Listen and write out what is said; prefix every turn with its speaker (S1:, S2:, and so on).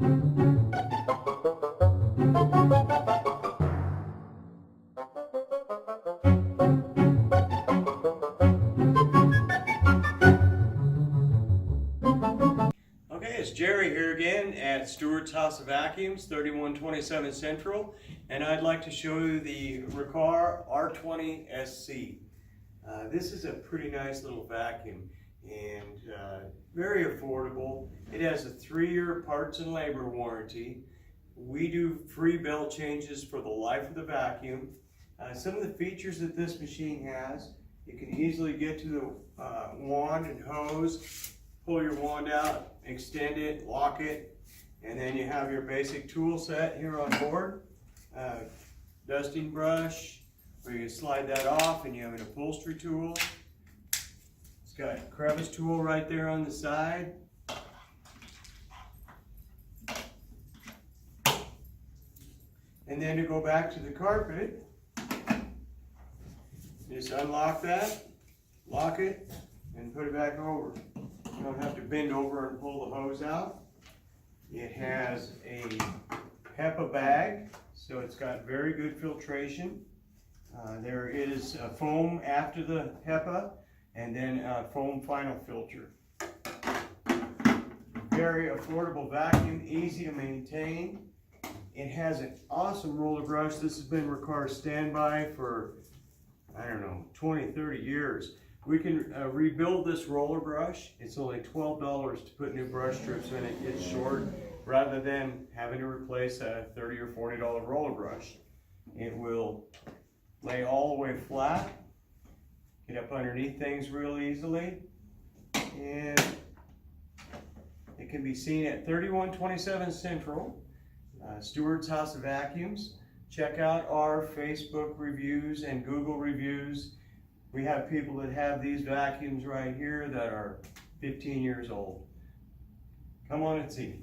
S1: It's Jerry here again at Stuarts House of Vacuums, 3127 Central, and I'd like to show you the Riccar R20SC. This is a pretty nice little vacuum and very affordable. It has a 3-year parts and labor warranty. We do free belt changes for the life of the vacuum. Some of the features that this machine has: you can easily get to the wand and hose, pull your wand out, extend it, lock it, and then you have your basic tool set here on board. Dusting brush, where you slide that off, and you have an upholstery tool. It's got a crevice tool right there on the side. And then to go back to the carpet, just unlock that, lock it, and put it back over. You don't have to bend over and pull the hose out. It has a Hepa Bag, so it's got very good filtration. There is a foam after the Hepa, and then a foam final filter. Very affordable vacuum, easy to maintain. It has an awesome roller brush. This has been Riccar's standby for, I don't know, 20, 30 years. We can rebuild this roller brush. It's only $12 to put new brush strips in it. It's short, rather than having to replace a $30 or $40 roller brush. It will lay all the way flat, get up underneath things real easily, and it can be seen at 3127 Central, Stuarts House of Vacuums. Check out our Facebook reviews and Google reviews. We have people that have these vacuums right here that are 15 years old. Come on and see.